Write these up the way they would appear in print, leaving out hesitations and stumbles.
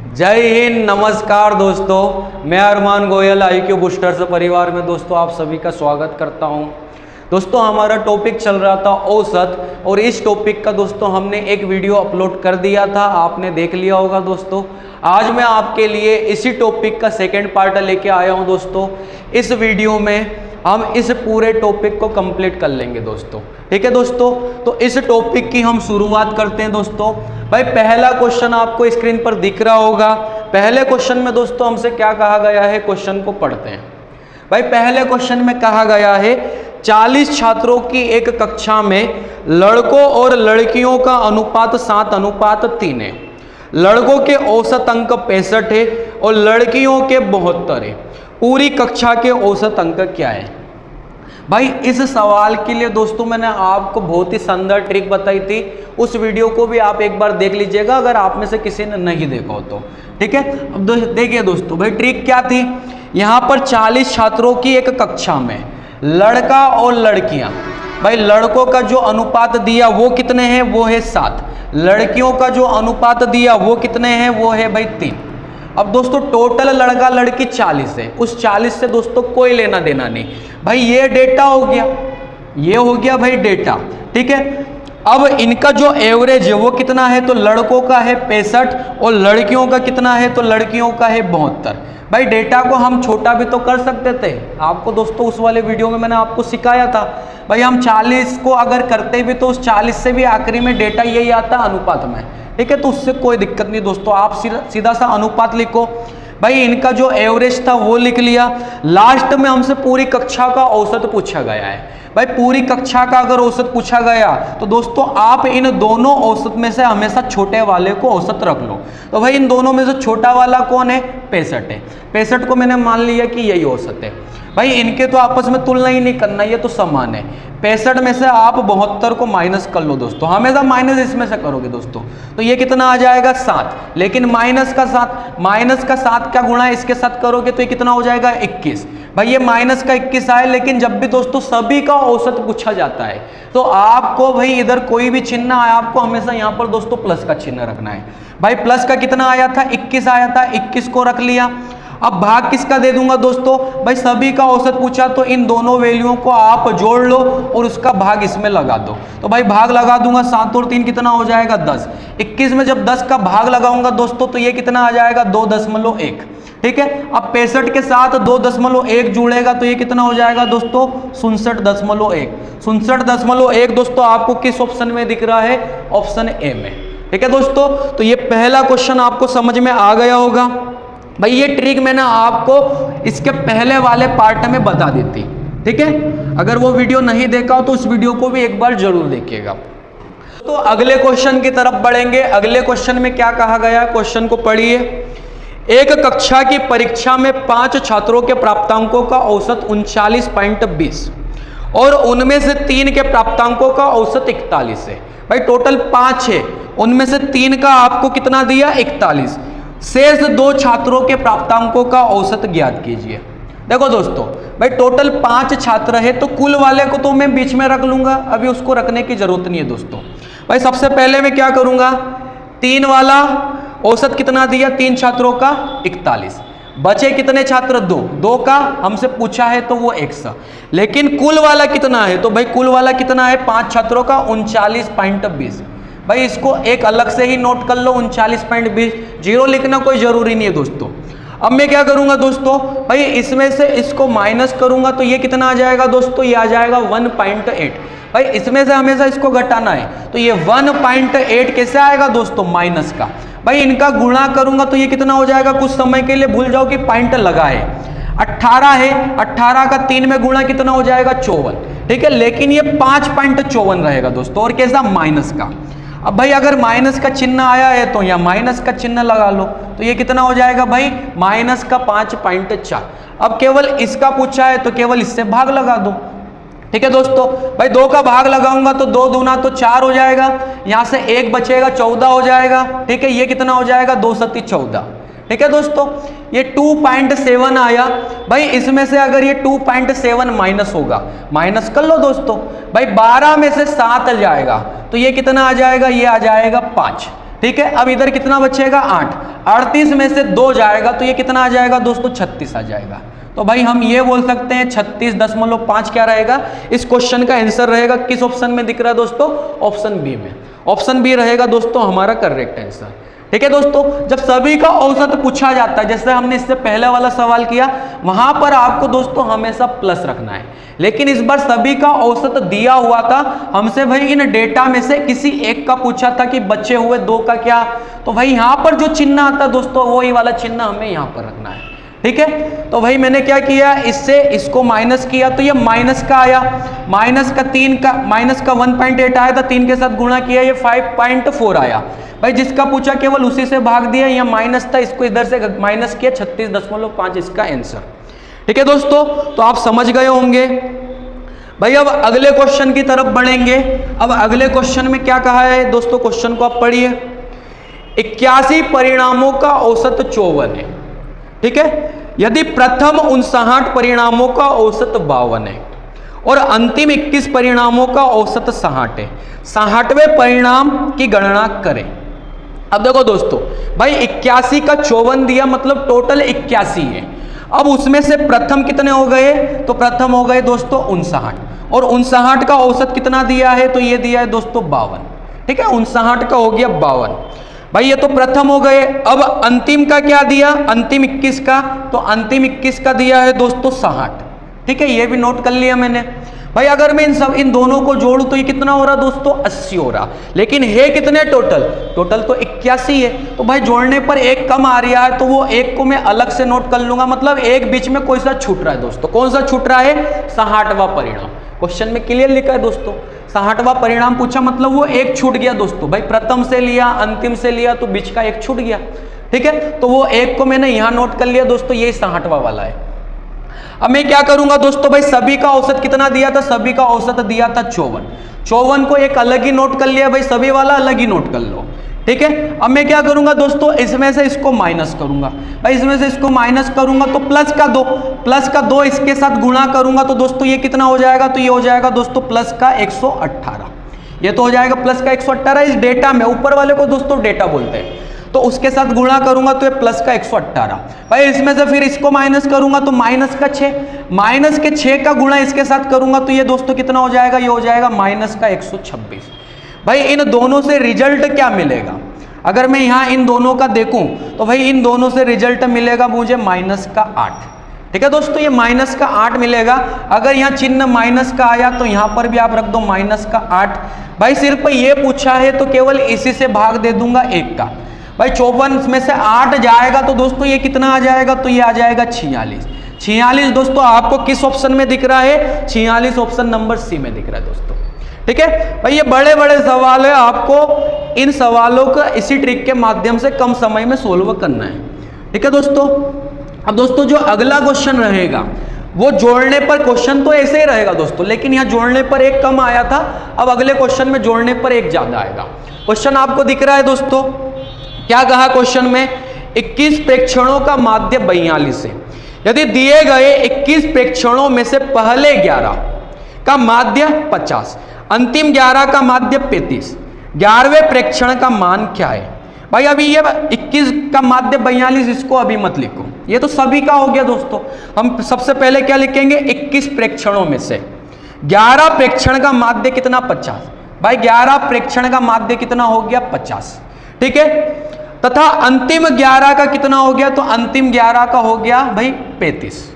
जय हिंद, नमस्कार दोस्तों। मैं अरमान गोयल IQ बूस्टर्स परिवार में दोस्तों आप सभी का स्वागत करता हूं। दोस्तों हमारा टॉपिक चल रहा था औसत, और इस टॉपिक का दोस्तों हमने एक वीडियो अपलोड कर दिया था, आपने देख लिया होगा दोस्तों। आज मैं आपके लिए इसी टॉपिक का सेकेंड पार्ट लेके आया हूं दोस्तों। इस वीडियो में हम इस पूरे टॉपिक को कंप्लीट कर लेंगे दोस्तों, ठीक है दोस्तों। तो इस टॉपिक की हम शुरुआत करते हैं दोस्तों। भाई पहला क्वेश्चन आपको स्क्रीन पर दिख रहा होगा। पहले क्वेश्चन में दोस्तों हमसे क्या कहा गया है, क्वेश्चन को पढ़ते हैं। भाई पहले क्वेश्चन में कहा गया है 40 छात्रों की एक कक्षा में लड़कों और लड़कियों का अनुपात 7:3 है। लड़कों के औसत अंक 65 है और लड़कियों के 72 है। पूरी कक्षा के औसत अंक क्या है? भाई इस सवाल के लिए दोस्तों मैंने आपको बहुत ही शानदार ट्रिक बताई थी, उस वीडियो को भी आप एक बार देख लीजिएगा अगर आप में से किसी ने नहीं देखा हो तो, ठीक है। अब देखिए दोस्तों, भाई ट्रिक क्या थी। यहाँ पर 40 छात्रों की एक कक्षा में लड़का और लड़कियां, भाई लड़कों का जो अनुपात दिया वो कितने हैं, वो है 7। लड़कियों का जो अनुपात दिया वो कितने हैं, वो है भाई 3। अब दोस्तों टोटल लड़का लड़की 40 है, उस 40 से दोस्तों कोई लेना देना नहीं। भाई ये डेटा हो गया, ये हो गया भाई डेटा, ठीक है। अब इनका जो एवरेज है वो कितना है, तो लड़कों का है 65 और लड़कियों का कितना है, तो लड़कियों का है 72। भाई डेटा को हम छोटा भी तो कर सकते थे, आपको दोस्तों उस वाले वीडियो में मैंने आपको सिखाया था। भाई हम 40 को अगर करते भी तो उस 40 से भी आखिरी में डेटा यही आता अनुपात में, ठीक है। तो उससे कोई दिक्कत नहीं दोस्तों, आप सीधा सा अनुपात लिखो। भाई इनका जो एवरेज था वो लिख लिया। लास्ट में हमसे पूरी कक्षा का औसत पूछा गया है। भाई पूरी कक्षा का अगर औसत पूछा गया तो दोस्तों आप इन दोनों औसत में से हमेशा छोटे वाले को औसत रख लो। तो भाई इन दोनों में से छोटा वाला कौन है, 65 है। 65 को मैंने मान लिया कि यही औसत है। भाई इनके तो आपस में तुलना ही नहीं करना, ये तो समान है। 65 में से आप 72 को माइनस कर लो दोस्तों, हमेशा माइनस इसमें से करोगे दोस्तों, तो ये कितना आ जाएगा 7। लेकिन माइनस का 7 का गुणा इसके साथ करोगे तो ये कितना हो जाएगा 21। भाई ये माइनस का 21 आए, लेकिन जब भी दोस्तों सभी का औसत पूछा जाता है तो आपको भाई इधर कोई भी चिन्ह आया, आपको हमेशा यहाँ पर दोस्तों प्लस का चिन्ह रखना है। भाई प्लस का कितना आया था, 21 आया था, 21 को रख लिया। अब भाग किसका दे दूंगा दोस्तों, भाई सभी का औसत पूछा तो इन दोनों वैल्यूओं को आप जोड़ लो और उसका भाग इसमें लगा दो। तो भाई भाग लगा दूंगा, 7 और 3 कितना हो जाएगा 10। 21 में जब 10 का भाग लगाऊंगा दोस्तों तो ये कितना आ जाएगा 2.1, ठीक है। अब 65 के साथ 2.1 जुड़ेगा तो ये कितना हो जाएगा दोस्तों 67.1। 67.1 दोस्तों आपको किस ऑप्शन में दिख रहा है, ऑप्शन ए में, ठीक है दोस्तों। तो ये पहला क्वेश्चन आपको समझ में आ गया होगा। भाई ये ट्रिक मैंने आपको इसके पहले वाले पार्ट में बता दी थी, ठीक है। अगर वो वीडियो नहीं देखा हो तो उस वीडियो को भी एक बार जरूर देखिएगा। तो अगले क्वेश्चन की तरफ बढ़ेंगे। अगले क्वेश्चन में क्या कहा गया, क्वेश्चन को पढ़िए। एक कक्षा की परीक्षा में 5 छात्रों के प्राप्तांकों का औसत 39.20 और उनमें से 3 के प्राप्तांकों का औसत 41 है। भाई टोटल 5 है, उनमें से 3 का आपको कितना दिया 41। शेष 2 छात्रों के प्राप्तांकों का औसत ज्ञात कीजिए। देखो दोस्तों, भाई टोटल 5 छात्र है तो कुल वाले को तो मैं बीच में रख लूंगा, अभी उसको रखने की जरूरत नहीं है दोस्तों। भाई सबसे पहले मैं क्या करूंगा, 3 वाला औसत कितना दिया, 3 छात्रों का 41। बचे कितने छात्र, 2 का हमसे पूछा है तो वो 100। लेकिन कुल वाला कितना है, तो भाई कुल वाला कितना है 5 छात्रों का 39.20। भाई इसको एक अलग से ही नोट कर लो 39.20, जीरो लिखना कोई जरूरी नहीं है दोस्तों। अब मैं क्या करूंगा दोस्तों, भाई इसमें से इसको माइनस करूंगा तो ये कितना आ जाएगा दोस्तों, ये आ जाएगा 1.8। भाई इसमें से हमेशा इसको घटाना है तो ये 1.8 कैसे आएगा दोस्तों, माइनस का। भाई इनका गुणा करूंगा तो ये कितना हो जाएगा, कुछ समय के लिए भूल जाओ कि पॉइंट लगा है, 18 है, 18 का 3 में गुणा कितना हो जाएगा 54, ठीक है। लेकिन ये 5.54 रहेगा दोस्तों, और कैसा, माइनस का। अब भाई अगर माइनस का चिन्ह आया है तो यहाँ माइनस का चिन्ह लगा लो, तो ये कितना हो जाएगा भाई माइनस का 5.4। अब केवल इसका पूछा है तो केवल इससे भाग लगा दो, ठीक है दोस्तों। भाई 2 का भाग लगाऊंगा तो 2 दूना तो 4 हो जाएगा, यहाँ से 1 बचेगा 14 हो जाएगा, ठीक है। ये कितना हो जाएगा 2 सत्ती 14, ठीक है दोस्तों। ये 2.7 आया। भाई इसमें से अगर ये 2.7 माइनस होगा, माइनस कर लो दोस्तों। भाई 12 में से 7 जाएगा तो ये कितना आ जाएगा, ये आ जाएगा 5, ठीक है। अब इधर कितना बचेगा 8। 38 में से 2 जाएगा तो ये कितना आ जाएगा दोस्तों, 36 आ जाएगा। तो भाई हम ये बोल सकते हैं 36.5 क्या रहेगा, इस क्वेश्चन का आंसर रहेगा। किस ऑप्शन में दिख रहा है दोस्तों, ऑप्शन बी में। ऑप्शन बी रहेगा दोस्तों हमारा करेक्ट आंसर। ठीक है दोस्तों, जब सभी का औसत पूछा जाता है, जैसे हमने इससे पहले वाला सवाल किया, वहां पर आपको दोस्तों हमेशा प्लस रखना है। लेकिन इस बार सभी का औसत दिया हुआ था, हमसे भाई इन डेटा में से किसी एक का पूछा था कि बचे हुए 2 का क्या, तो भाई यहां पर जो चिन्ह आता है दोस्तों, वही वाला चिन्ह हमें यहां पर रखना है। ठीक है, तो भाई मैंने क्या किया, इससे इसको माइनस किया तो ये माइनस का आया, माइनस का 1.8 आया था, 3 के साथ गुणा किया, ये 5.4 आया। भाई जिसका पूछा केवल उसी से भाग दिया, यह माइनस था, इसको इधर से माइनस किया, 36.5 इसका आंसर। ठीक है दोस्तों, तो आप समझ गए होंगे। भाई अब अगले क्वेश्चन की तरफ बढ़ेंगे। अब अगले क्वेश्चन में क्या कहा है दोस्तों, क्वेश्चन को आप पढ़िए। 81 परिणामों का औसत 54 है। ठीक है, यदि प्रथम 59 परिणामों का औसत 52 है और अंतिम 21 परिणामों का औसत 60 है, 60वें परिणाम की गणना करें। अब देखो दोस्तों, भाई 81 का 54 दिया, मतलब टोटल 81 है। अब उसमें से प्रथम कितने हो गए, तो प्रथम हो गए दोस्तों 59, और 59 का औसत कितना दिया है, तो ये दिया है दोस्तों 52। ठीक है, 59 का हो गया 52। भाई ये तो प्रथम हो गए। अब अंतिम का क्या दिया, अंतिम 21 का, तो अंतिम 21 का दिया है दोस्तों 60। ठीक है, ये भी नोट कर लिया मैंने। भाई अगर मैं इन दोनों को जोड़ूं तो ये कितना हो रहा दोस्तों, 80 हो रहा। लेकिन है कितने टोटल तो 81 है। तो भाई जोड़ने पर एक कम आ रहा है, तो वो एक को मैं अलग से नोट कर लूंगा, मतलब एक बीच में कोई सा छूट रहा है दोस्तों। कौन सा छूट रहा है, 60वां परिणाम। क्वेश्चन में क्लियर लिखा है दोस्तों, 60वां परिणाम पूछा, मतलब वो एक छूट गया दोस्तों। भाई प्रथम से लिया, अंतिम से लिया, तो बीच का एक छूट गया। ठीक है, तो वो एक को मैंने यहां नोट कर लिया दोस्तों, ये 60वां वाला है। अब मैं क्या करूंगा दोस्तों, भाई सभी का औसत कितना दिया था, सभी का औसत दिया था 54। 54 को एक अलग ही नोट कर लिया, भाई सभी वाला अलग ही नोट कर लो। ठीक है, अब मैं क्या करूंगा दोस्तों, इसमें से इसको माइनस करूंगा। भाई इसमें से इसको माइनस करूंगा तो प्लस का 2 इसके साथ गुणा करूंगा, तो दोस्तों ये कितना हो जाएगा, तो ये हो जाएगा दोस्तों प्लस का 118। ये तो हो जाएगा प्लस का 118 इस डेटा में, ऊपर वाले को दोस्तों डेटा बोलते हैं। तो उसके साथ गुणा करूंगा तो ये प्लस का 118। भाई इसमें से फिर इसको माइनस करूंगा तो माइनस का 6, माइनस के 6 का गुणा इसके साथ करूंगा तो ये दोस्तों कितना हो जाएगा, ये हो जाएगा माइनस का 126। भाई इन दोनों से रिजल्ट क्या मिलेगा, अगर मैं यहां इन दोनों का देखूं तो भाई इन दोनों से रिजल्ट मिलेगा मुझे माइनस का 8। ठीक है दोस्तों, ये माइनस का 8 मिलेगा। अगर यहाँ चिन्ह माइनस का आया तो यहां पर भी आप रख दो माइनस का 8। भाई सिर्फ ये पूछा है तो केवल इसी से भाग दे दूंगा 1 का। भाई 54 में से 8 जाएगा तो दोस्तों ये कितना आ जाएगा, तो ये आ जाएगा 46। 46 दोस्तों आपको किस ऑप्शन में दिख रहा है, 46 ऑप्शन नंबर सी में दिख रहा है दोस्तों। ठीक है भाई, ये बड़े बड़े सवाल है, आपको इन सवालों का इसी ट्रिक के माध्यम से कम समय में सोल्व करना है। ठीक है दोस्तों, अब दोस्तों जो अगला क्वेश्चन रहेगा वो जोड़ने पर, क्वेश्चन तो ऐसे ही रहेगा दोस्तों, लेकिन यहाँ जोड़ने पर एक कम आया था, अब अगले क्वेश्चन में जोड़ने पर एक ज्यादा आएगा। क्वेश्चन आपको दिख रहा है दोस्तों, क्या कहा क्वेश्चन में, 21 प्रेक्षणों का माध्य 42 है। यदि दिए गए 21 प्रेक्षणों में से पहले 11 का माध्य 50, अंतिम 11 का माध्य 35, 11वें प्रेक्षण का मान क्या है। भाई अभी ये 21 का माध्य 42, इसको अभी मत लिखो, ये तो सभी का हो गया दोस्तों। हम सबसे पहले क्या लिखेंगे, 21 प्रेक्षणों में से 11 प्रेक्षण का माध्य कितना, 50। भाई 11 प्रेक्षण का माध्य कितना हो गया, 50। ठीक है, तथा अंतिम 11 का कितना हो गया, तो अंतिम 11 का हो गया भाई 35।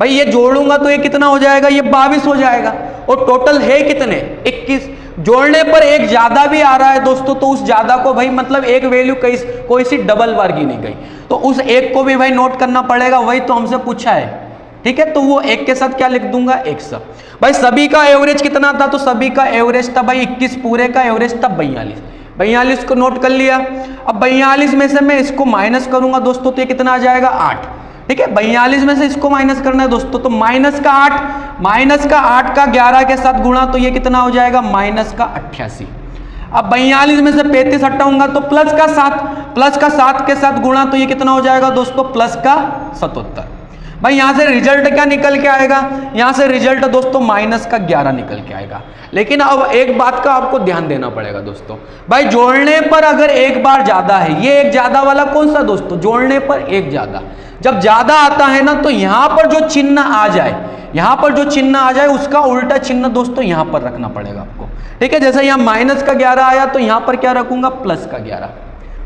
भाई ये जोड़ूंगा तो ये कितना हो जाएगा, ये 22 हो जाएगा। और टोटल है कितने, 21। जोड़ने पर एक ज्यादा भी आ रहा है दोस्तों, तो उस ज्यादा को भाई मतलब एक वैल्यू कोई सी डबल बार गिनी गई, तो उस एक को भी भाई नोट करना पड़ेगा, वही तो हमसे पूछा है। ठीक है, तो वो एक के साथ क्या लिख दूंगा, 100। भाई सभी का एवरेज कितना था, तो सभी का एवरेज था भाई 21, पूरे का एवरेज था 42। 42 को नोट कर लिया। अब 42 में से मैं इसको माइनस करूंगा दोस्तों, तो ये कितना आ जाएगा, 8। ठीक है, 42 में से इसको माइनस करना है दोस्तों, तो माइनस का 8 का 11 के साथ गुणा, तो ये कितना हो जाएगा, माइनस का 88। अब 42 में से 35 हटाऊंगा तो प्लस का 7 के साथ गुणा, तो ये कितना हो जाएगा दोस्तों, प्लस का 77। भाई यहाँ से रिजल्ट क्या निकल के आएगा, यहाँ से रिजल्ट दोस्तों माइनस का 11 निकल के आएगा। लेकिन अब एक बात का आपको ध्यान देना पड़ेगा दोस्तों, भाई जोड़ने पर अगर एक बार ज्यादा है, ये एक ज्यादा वाला कौन सा दोस्तों, जोड़ने पर एक ज्यादा, जब ज्यादा आता है ना तो यहां पर जो चिन्ह आ जाए, यहां पर जो चिन्ह आ जाए उसका उल्टा चिन्ह दोस्तों यहां पर रखना पड़ेगा आपको, ठीक है। जैसे यहाँ माइनस का 11 आया तो यहां पर क्या रखूंगा, प्लस का 11,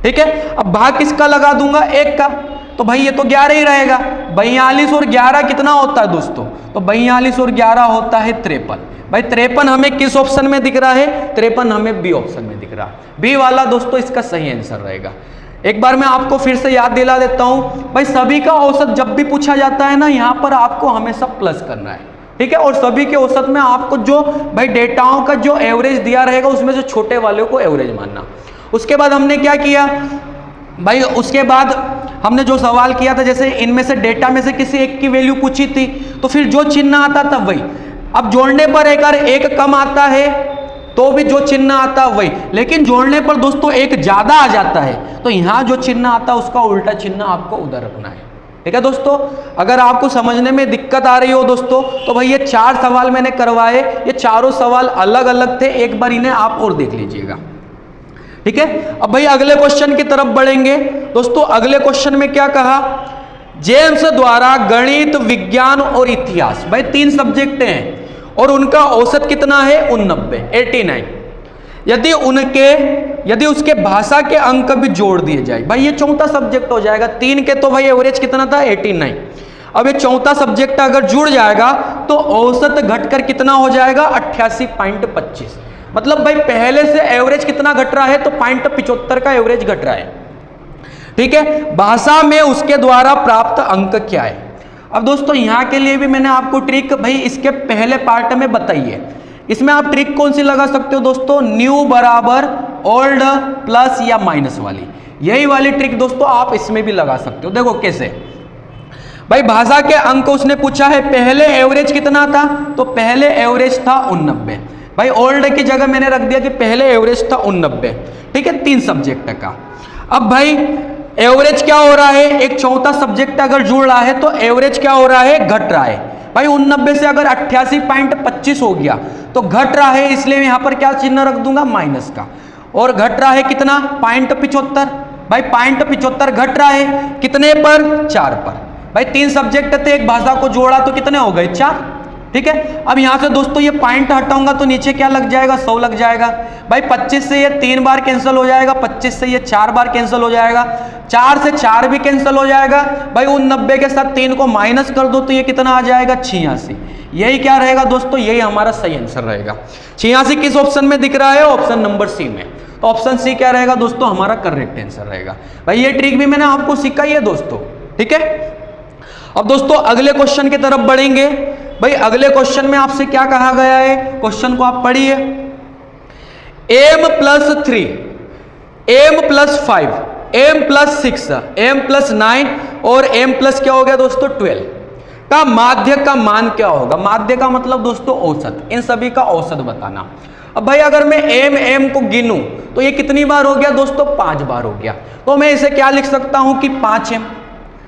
ठीक है। अब भाग किसका लगा दूंगा, 1 का, तो भाई ये तो 11 ही रहेगा। 42 और 11 कितना होता है दोस्तों, तो 42 और 11 होता है 53। भाई 53 हमें किस ऑप्शन में दिख रहा है, 53 हमें बी ऑप्शन में दिख रहा है। बी वाला दोस्तों इसका सही आंसर रहेगा। एक बार मैं आपको फिर से याद दिला देता हूं, भाई सभी का औसत जब भी पूछा जाता है ना, यहां पर आपको हमेशा प्लस करना है, ठीक है। और सभी के औसत में आपको जो भाई डेटाओं का जो एवरेज दिया रहेगा उसमें से छोटे वाले को एवरेज मानना। उसके बाद हमने क्या किया भाई, उसके बाद हमने जो सवाल किया था, जैसे इनमें से डेटा में से किसी एक की वैल्यू पूछी थी, तो फिर जो चिन्ह आता था वही। अब जोड़ने पर अगर एक कम आता है तो भी जो चिन्ह आता है वही, लेकिन जोड़ने पर दोस्तों एक ज्यादा आ जाता है तो यहां जो चिन्ह आता है उसका उल्टा चिन्ह आपको उधर रखना है, ठीक है दोस्तों। अगर आपको समझने में दिक्कत आ रही हो दोस्तों, तो भाई ये 4 सवाल मैंने करवाए, ये चारों सवाल अलग अलग थे, एक बार इन्हें आप और देख लीजिएगा, ठीक है। अब भाई अगले क्वेश्चन की तरफ बढ़ेंगे दोस्तों। अगले क्वेश्चन में क्या कहा, जेम्स द्वारा गणित, विज्ञान और इतिहास, भाई 3 सब्जेक्ट हैं और उनका औसत कितना है 89। यदि उसके भाषा के अंक भी जोड़ दिए जाए, भाई ये चौथा सब्जेक्ट हो जाएगा। 3 के तो भाई एवरेज कितना था 89, अब ये चौथा सब्जेक्ट अगर जुड़ जाएगा तो औसत घटकर कितना हो जाएगा 88.25। मतलब भाई पहले से एवरेज कितना घट रहा है, तो 0.75 का एवरेज घट रहा है, ठीक है। भाषा में उसके द्वारा प्राप्त अंक क्या है। अब दोस्तों यहां के लिए भी मैंने आपको ट्रिक भाई इसके पहले पार्ट में बताई है। इसमें आप ट्रिक कौन सी लगा सकते हो दोस्तों, न्यू बराबर ओल्ड प्लस या माइनस वाली, यही वाली ट्रिक दोस्तों आप इसमें भी लगा सकते हो। देखो कैसे, भाई भाषा के अंक उसने पूछा है, पहले एवरेज कितना था, तो पहले एवरेज था 89। भाई ओल्ड की जगह मैंने रख दिया कि पहले एवरेज था 89, ठीक है, 3 सब्जेक्ट का। अब भाई एवरेज क्या हो रहा है, एक चौथा सब्जेक्ट अगर जुड़ रहा है तो एवरेज क्या हो रहा है, घट रहा है। भाई 89 से अगर 88.25 हो गया तो घट रहा है, इसलिए यहां पर क्या चिन्ह रख दूंगा, माइनस का। और घट रहा है कितना 0.75, भाई 0.75 घट रहा है कितने पर, 4 पर। भाई 3 सब्जेक्ट थे, एक भाषा को जोड़ा तो कितने हो गए, 4, ठीक है। अब यहां से दोस्तों ये पॉइंट हटाऊंगा तो नीचे क्या लग जाएगा, 100 लग जाएगा। भाई 25 से ये 3 बार कैंसिल हो जाएगा, 25 से ये 4 बार कैंसिल हो जाएगा, 4 से 4 भी कैंसिल हो जाएगा। भाई 89 के साथ 3 को माइनस कर दो तो ये कितना आ जाएगा, 86। यही क्या रहेगा दोस्तों, यही हमारा सही आंसर रहेगा। 86 किस ऑप्शन में दिख रहा है, ऑप्शन नंबर सी में। तो ऑप्शन सी क्या रहेगा दोस्तों, हमारा करेक्ट आंसर रहेगा। भाई ये ट्रिक भी मैंने आपको सिखाई है दोस्तों, ठीक है। अब दोस्तों अगले क्वेश्चन की तरफ बढ़ेंगे। भाई अगले क्वेश्चन में आपसे क्या कहा गया है, क्वेश्चन को आप पढ़िए। m+3, m+5, m+6, m+9 और m+ क्या हो गया दोस्तों 12 का माध्य का मान क्या होगा। माध्य का मतलब दोस्तों औसत, इन सभी का औसत बताना। अब भाई अगर मैं m को गिनूं तो ये कितनी बार हो गया दोस्तों, 5 बार हो गया। तो मैं इसे क्या लिख सकता हूं कि 5m,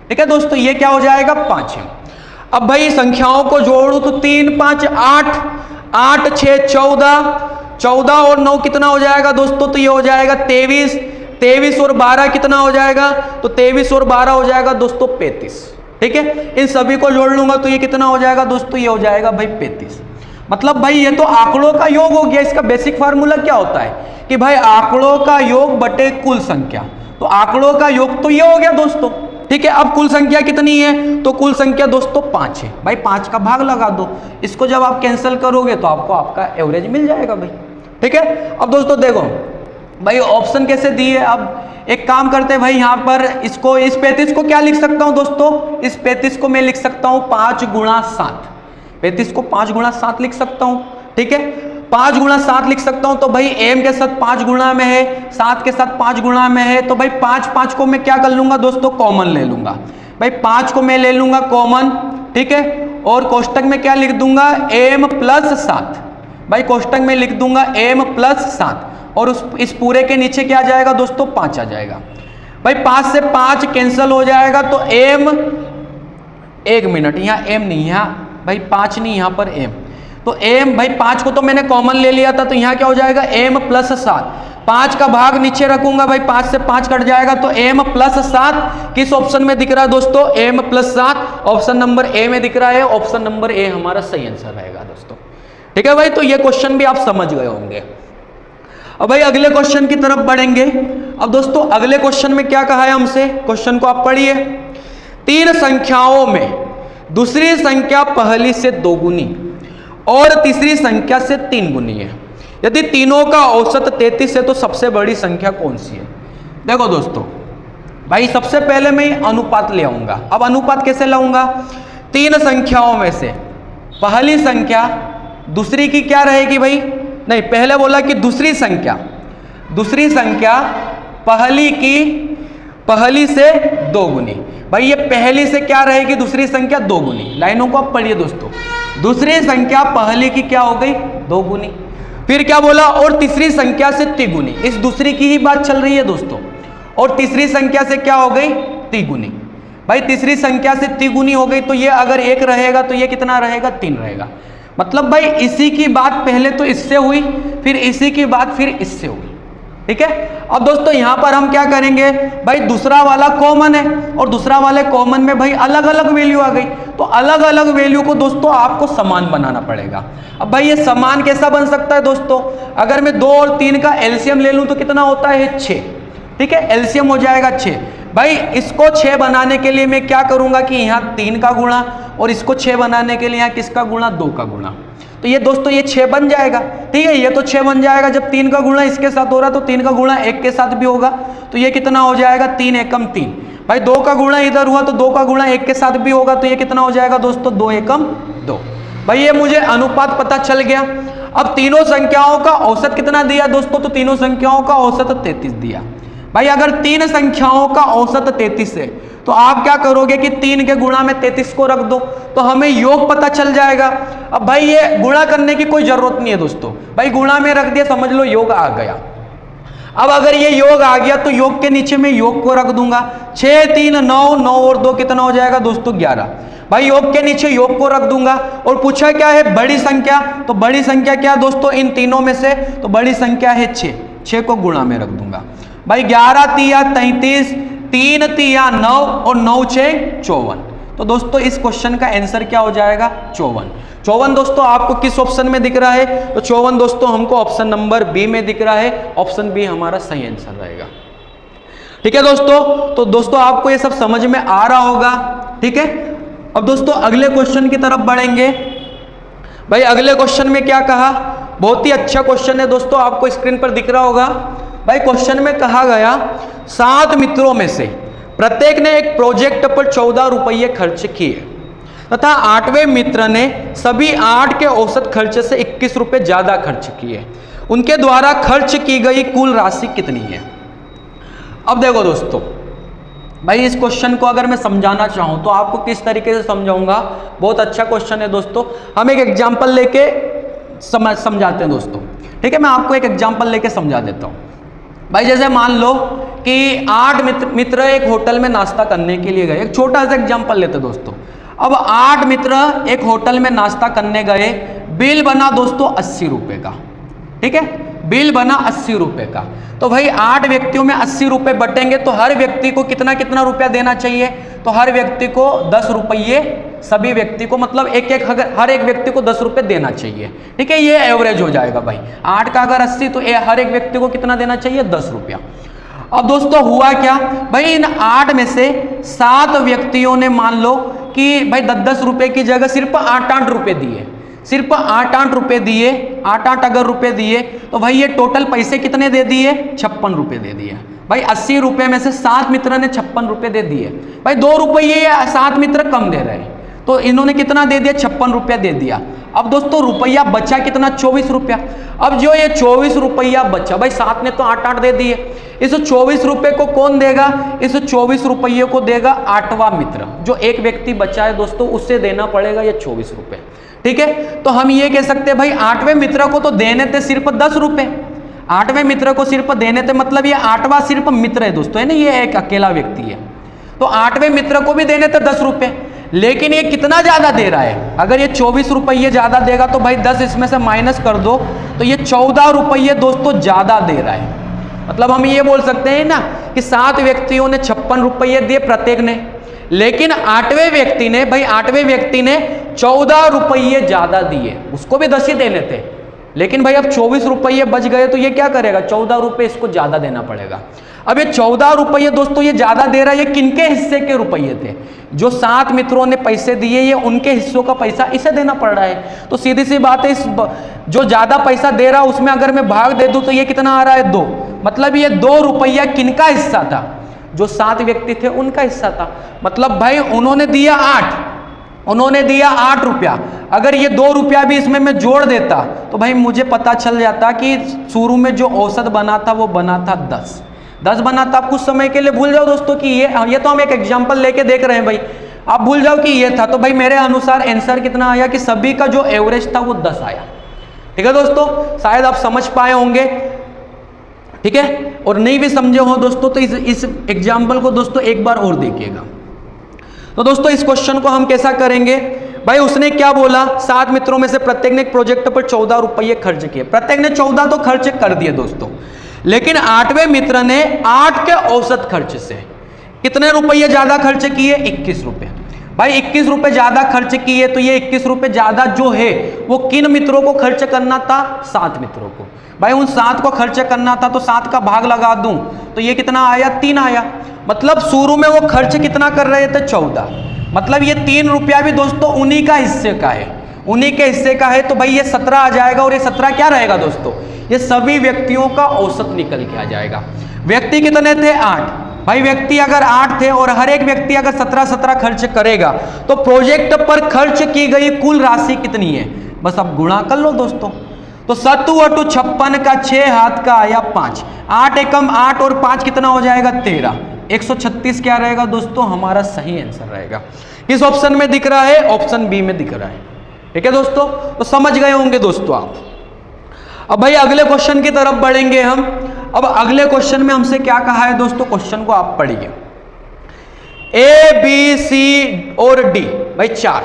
ठीक है दोस्तों, ये क्या हो जाएगा 5m। अब भाई संख्याओं को जोड़ू तो 3 5 8, 8 6 14, 14 और 9 कितना हो जाएगा दोस्तों, तो ये हो जाएगा 23, 23 और 12 कितना हो जाएगा, तो 23 और 12 हो जाएगा दोस्तों 35, ठीक है। इन सभी को जोड़ लूंगा तो ये कितना हो जाएगा दोस्तों, ये हो जाएगा भाई 35। मतलब भाई ये तो आंकड़ों का योग हो गया। इसका बेसिक फार्मूला क्या होता है कि भाई आंकड़ों का योग बटे कुल संख्या, तो आंकड़ों का योग तो ये हो गया दोस्तों, ठीक है। अब कुल संख्या कितनी है, तो कुल संख्या दोस्तों 5 है। भाई 5 का भाग लगा दो, इसको जब आप कैंसिल करोगे तो आपको आपका एवरेज मिल जाएगा भाई, ठीक है। अब दोस्तों देखो भाई ऑप्शन कैसे दिए। अब एक काम करते हैं भाई, यहाँ पर इसको, इस 35 को क्या लिख सकता हूँ दोस्तों, इस 35 को मैं लिख सकता हूँ 5 गुणा 7, 35 को 5 गुणा 7 लिख सकता हूँ, ठीक है। 5 गुणा 7 लिख सकता हूं, तो भाई m के साथ 5 गुणा में है, 7 के साथ 5 गुणा में है, तो भाई 5 को मैं क्या कर लूंगा दोस्तों, कॉमन ले लूंगा। भाई 5 को मैं ले लूंगा कॉमन, ठीक है। और कोष्टक में क्या लिख दूंगा, m+7। भाई कोष्टक में लिख दूंगा m+7 और इस पूरे के नीचे क्या आ जाएगा दोस्तों, 5 आ जाएगा। भाई 5 से 5 कैंसिल हो जाएगा तो m 1 मिनट, यहाँ m नहीं, यहाँ भाई 5 नहीं, यहाँ पर m, तो m भाई 5 को तो मैंने कॉमन ले लिया था, तो यहाँ क्या हो जाएगा m प्लस 7, 5 का भाग नीचे रखूंगा भाई, 5 से 5 कट जाएगा, तो m प्लस 7 किस ऑप्शन में दिख रहा है दोस्तों, m plus 7 option number A में दिख रहा है, ऑप्शन नंबर ए हमारा सही आंसर रहेगा दोस्तों। ठीक है भाई, तो ये क्वेश्चन भी आप समझ गए होंगे। अब भाई अगले क्वेश्चन की तरफ बढ़ेंगे। अब दोस्तों अगले क्वेश्चन में क्या कहा है हमसे, क्वेश्चन को आप पढ़िए। 3 संख्याओं में दूसरी संख्या पहली से 2 गुनी और तीसरी संख्या से 3 गुनी है, यदि तीनों का औसत 33 है तो सबसे बड़ी संख्या कौन सी है। देखो दोस्तों भाई सबसे पहले मैं अनुपात ले आऊंगा। अब अनुपात कैसे लाऊंगा, 3 संख्याओं में से पहली संख्या दूसरी की क्या रहेगी भाई, नहीं पहले बोला कि दूसरी संख्या पहली से 2 गुनी, भाई ये पहली से क्या रहेगी, दूसरी संख्या 2 गुनी। लाइनों को आप पढ़िए दोस्तों, दूसरी संख्या पहली की क्या हो गई 2 गुनी, फिर क्या बोला और तीसरी संख्या से तिगुनी, इस दूसरी की ही बात चल रही है दोस्तों, और तीसरी संख्या से क्या हो गई तिगुनी। भाई तीसरी संख्या से तिगुनी हो गई, तो ये अगर 1 रहेगा तो ये कितना रहेगा 3 रहेगा। मतलब भाई इसी की बात पहले तो इससे हुई, फिर इसी की बात फिर इससे हुई। ठीक है, अब दोस्तों यहां पर हम क्या करेंगे, भाई दूसरा वाला कॉमन है और दूसरा वाले कॉमन में भाई अलग अलग वैल्यू आ गई, तो अलग अलग वैल्यू को दोस्तों आपको समान बनाना पड़ेगा। अब भाई ये समान कैसा बन सकता है दोस्तों, अगर मैं 2 और 3 का एलसीएम ले लूं तो कितना होता है 6। ठीक है, एलसीएम हो जाएगा 6। भाई इसको 6 बनाने के लिए मैं क्या करूंगा कि यहाँ 3 का गुणा, और इसको 6 बनाने के लिए यहाँ किसका गुणा 2 का गुणा, तो ये दोस्तों ये 6 बन जाएगा। ठीक है, ये तो 6 बन जाएगा, जब 3 का गुणा इसके साथ हो रहा तो 3 का गुणा 1 के साथ भी होगा, तो ये कितना हो जाएगा 3 एकम 3। भाई 2 का गुणा इधर हुआ तो 2 का गुणा 1 के साथ भी होगा, तो ये कितना हो जाएगा दोस्तों 2 एकम 2। भाई ये मुझे अनुपात पता चल गया। अब तीनों संख्याओं का औसत कितना दिया दोस्तों, तो तीनों संख्याओं का औसत 33 दिया। भाई अगर 3 संख्याओं का औसत 33 है तो आप क्या करोगे कि 3 के गुणा में 33 को रख दो, तो हमें योग पता चल जाएगा। अब भाई ये गुणा करने की कोई जरूरत नहीं है दोस्तों, भाई गुणा में रख दिया, समझ लो योग आ गया। अब अगर ये योग आ गया तो योग के नीचे में योग को रख दूंगा, 6 3 9, 9 और 2 कितना हो जाएगा दोस्तों 11। भाई योग के नीचे योग को रख दूंगा, और पूछा क्या है बड़ी संख्या, तो बड़ी संख्या क्या दोस्तों इन तीनों में से, तो बड़ी संख्या है 6, 6 को गुणा में रख दूंगा। भाई 11 तिया 33, 3 तिया 9 और 9 6 54। तो दोस्तों इस क्वेश्चन का आंसर क्या हो जाएगा 54। 54 दोस्तों आपको किस ऑप्शन में दिख रहा है, तो 54 दोस्तों हमको ऑप्शन नंबर बी में दिख रहा है, ऑप्शन बी हमारा सही आंसर रहेगा। ठीक है दोस्तों, तो दोस्तों आपको ये सब समझ में आ रहा होगा। ठीक है, अब दोस्तों अगले क्वेश्चन की तरफ बढ़ेंगे। भाई अगले क्वेश्चन में क्या कहा, बहुत ही अच्छा क्वेश्चन है दोस्तों, आपको स्क्रीन पर दिख रहा होगा। भाई क्वेश्चन में कहा गया 7 मित्रों में से प्रत्येक ने एक प्रोजेक्ट पर 14 रुपये खर्च किए तथा 8वें मित्र ने सभी 8 के औसत खर्च से 21 रुपये ज्यादा खर्च किए। उनके द्वारा खर्च की गई कुल राशि कितनी है। अब देखो दोस्तों, भाई इस क्वेश्चन को अगर मैं समझाना चाहूं तो आपको किस तरीके से समझाऊंगा, बहुत अच्छा क्वेश्चन है दोस्तों। हम एक एग्जाम्पल लेके समझाते हैं दोस्तों। ठीक है, मैं आपको एक एग्जाम्पल लेके समझा देता हूं। भाई जैसे मान लो कि 8 मित्र एक होटल में नाश्ता करने के लिए गए, एक छोटा सा एग्जांपल लेते दोस्तों। अब 8 मित्र एक होटल में नाश्ता करने गए, बिल बना दोस्तों 80 रुपये का। ठीक है, बिल बना 80 रुपये का, तो भाई 8 व्यक्तियों में 80 रुपये बटेंगे तो हर व्यक्ति को कितना कितना रुपया देना चाहिए, तो हर व्यक्ति को 10 रुपये, सभी व्यक्ति को मतलब हर एक व्यक्ति को 10 रुपये देना चाहिए। ठीक है, ये एवरेज हो जाएगा भाई, 8 का अगर 80 तो हर एक व्यक्ति को कितना देना चाहिए 10 रुपया। अब दोस्तों हुआ क्या, भाई इन 8 में से 7 व्यक्तियों ने मान लो कि भाई 10-10 रुपये की जगह सिर्फ 8-8 रुपये दिए, सिर्फ 8-8 रुपये दिए, 8-8 अगर रुपये दिए तो भाई ये टोटल पैसे कितने दे दिए 56 रुपये दे दिए। भाई 80 रुपये में से 7 मित्र ने 56 रुपये दे दिए। भाई 2 रुपये 7 मित्र कम दे रहे हैं, तो इन्होंने कितना दे दिया 56 रुपया दे दिया। अब दोस्तों रुपया बचा कितना 24 रुपया। अब जो ये 24 रुपया बचा, भाई 7 ने तो 8-8 दे दिए, इस 24 रुपये को कौन देगा, इस 24 रुपये को देगा 8वां मित्र, जो एक व्यक्ति बचा है दोस्तों उससे देना पड़ेगा ये 24 रुपये। ठीक है, तो हम ये कह सकते हैं भाई 8वें मित्र को तो देने थे सिर्फ 10 रुपये, 8वें मित्र को सिर्फ देने थे, मतलब ये 8वां सिर्फ मित्र है दोस्तों, है ना, ये एक अकेला व्यक्ति है, तो 8वें मित्र को भी देने थे 10 रुपये। लेकिन ये कितना ज़्यादा दे रहा है? अगर ये 24 रुपये ज़्यादा देगा तो भाई 10 इसमें से माइनस कर दो, तो ये 14 रुपये दोस्तों ज़्यादा दे रहा है। मतलब हम ये बोल सकते हैं ना कि 7 व्यक्तियों ने 56 रुपये दिए प्रत्येक ने, लेकिन 8वें व्यक्ति ने 14 रुपये ज़्यादा दिए, उसको भी 10 ही देने थे, लेकिन भाई अब 24 रुपये बच गए तो ये क्या करेगा? 14 रुपये इसको ज़्यादा देना पड़ेगा। अब ये 14 रुपये दोस्तों ये ज़्यादा दे रहा है, ये किनके हिस्से के रुपये थे? जो 7 मित्रों ने पैसे दिए, ये उनके हिस्सों का पैसा इसे देना पड़ रहा है। तो सीधी सी बात है, इस जो ज़्यादा पैसा दे रहा है उसमें अगर मैं भाग दे दूँ तो ये कितना आ रहा है? 2। मतलब ये 2 रुपया किनका हिस्सा था? जो 7 व्यक्ति थे उनका हिस्सा था। मतलब भाई उन्होंने दिया 8 रुपया। अगर ये 2 रुपया भी इसमें मैं जोड़ देता तो भाई मुझे पता चल जाता कि शुरू में जो औसत बना था वो बना था 10 बना था। आप कुछ समय के लिए भूल जाओ दोस्तों कि ये तो हम एक एग्जांपल लेके देख रहे हैं भाई, आप भूल जाओ कि ये था। तो भाई मेरे अनुसार आंसर कितना आया कि सभी का जो एवरेज था वो 10 आया। ठीक है दोस्तों, शायद आप समझ पाए होंगे। ठीक है, और नहीं भी समझे हो दोस्तों तो इस एग्जाम्पल को दोस्तों एक बार और देखिएगा। तो दोस्तों इस क्वेश्चन को हम कैसा करेंगे? भाई उसने क्या बोला? 7 मित्रों में से प्रत्येक ने एक प्रोजेक्ट पर 14 रुपये खर्च किए। प्रत्येक ने 14 तो खर्च कर दिए दोस्तों, लेकिन 8वें मित्र ने 8 के औसत खर्च से कितने रुपये ज्यादा खर्च किए? 21 रुपये। भाई 21 रुपये ज्यादा खर्च किए तो ये 21 रुपये ज्यादा जो है वो किन मित्रों को खर्च करना था? 7 मित्रों को। भाई उन 7 को खर्च करना था तो 7 का भाग लगा दूं तो ये कितना आया? 3 आया। मतलब शुरू में वो खर्च कितना कर रहे थे? 14। मतलब ये 3 रुपया भी दोस्तों उन्हीं का हिस्से का है, उन्हीं के हिस्से का है। तो भाई ये 17 आ जाएगा, और ये 17 क्या रहेगा दोस्तों? ये सभी व्यक्तियों का औसत निकल के आ जाएगा। व्यक्ति कितने थे? 8। भाई व्यक्ति अगर 8 थे और हर एक व्यक्ति अगर 17 खर्च करेगा तो प्रोजेक्ट पर खर्च की गई कुल राशि कितनी है? बस अब गुणा कर लो दोस्तों। तो 7×56 का 6 हाथ का आया 5। 8 एकम 8 और 5 कितना हो जाएगा? 13। 136 क्या रहेगा दोस्तों? हमारा सही आंसर रहेगा। किस ऑप्शन में दिख रहा है? ऑप्शन बी में दिख रहा है। ठीक है दोस्तों, तो समझ गए होंगे दोस्तों आप। अब भाई अगले क्वेश्चन की तरफ बढ़ेंगे हम। अब अगले क्वेश्चन में हमसे क्या कहा है दोस्तों? क्वेश्चन को आप पढ़िए। A, B, C और D भाई 4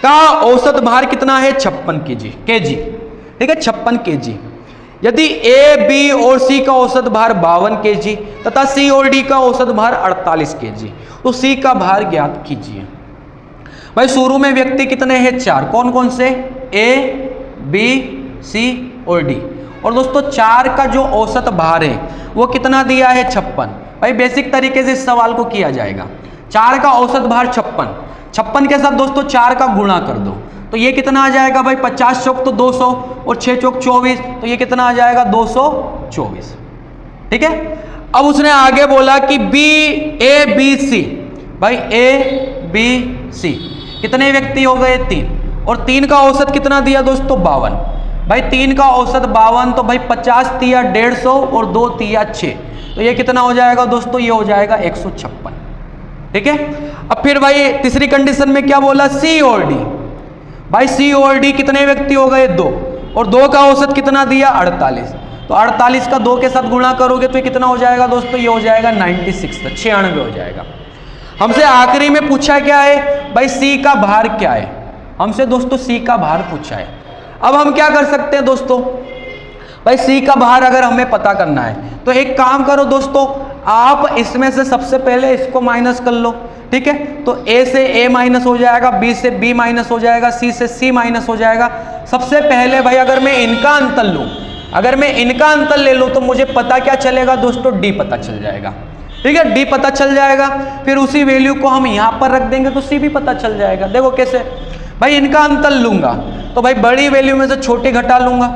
का औसत भार कितना है? 56 kg। ठीक है, 56 kg। यदि A, B और C का औसत भार 52 kg तथा C और D का औसत भार 48 kg, तो C का भार ज्ञात कीजिए। भाई शुरू में व्यक्ति कितने हैं? 4। कौन कौन से? A, B, C और D। और दोस्तों 4 का जो औसत भार है वो कितना दिया है? 56। भाई बेसिक तरीके से इस सवाल को किया जाएगा। 4 का औसत भार 56 के साथ दोस्तों 4 का गुणा कर दो तो ये कितना आ जाएगा? भाई 50 चौक तो 200 और 6 चौक 24, तो ये कितना आ जाएगा? 224। ठीक है, अब उसने आगे बोला कि A, B, C। भाई A, B, C कितने व्यक्ति हो गए? 3। और 3 का औसत कितना दिया दोस्तों? 52। भाई 3 का औसत 52, तो भाई 50 तिया 150 और 2 तिया 6, तो ये कितना हो जाएगा दोस्तों? ये हो जाएगा 156। ठीक है, अब फिर भाई तीसरी कंडीशन में क्या बोला? C और D। भाई C और D कितने व्यक्ति हो गए? 2। और 2 का औसत कितना दिया? 48। तो 48 का 2 के साथ गुणा करोगे तो ये कितना हो जाएगा दोस्तों? ये हो जाएगा 96, 96 हो जाएगा। हमसे आखिरी में पूछा क्या है? भाई C का भार क्या है? हमसे दोस्तों C का भार पूछा है। अब हम क्या कर सकते हैं दोस्तों? भाई C का भार अगर हमें पता करना है तो एक काम करो दोस्तों, आप इसमें से सबसे पहले इसको माइनस कर लो। ठीक है, तो A से A माइनस हो जाएगा, B से B माइनस हो जाएगा, C से C माइनस हो जाएगा। सबसे पहले भाई अगर मैं इनका अंतर लूँ, अगर मैं इनका अंतर ले लूँ तो मुझे पता क्या चलेगा दोस्तों? D पता चल जाएगा। ठीक है, D पता चल जाएगा। फिर उसी वैल्यू को हम यहाँ पर रख देंगे तो C भी पता चल जाएगा। देखो कैसे? भाई इनका अंतर लूंगा तो भाई बड़ी वैल्यू में से छोटी घटा लूंगा।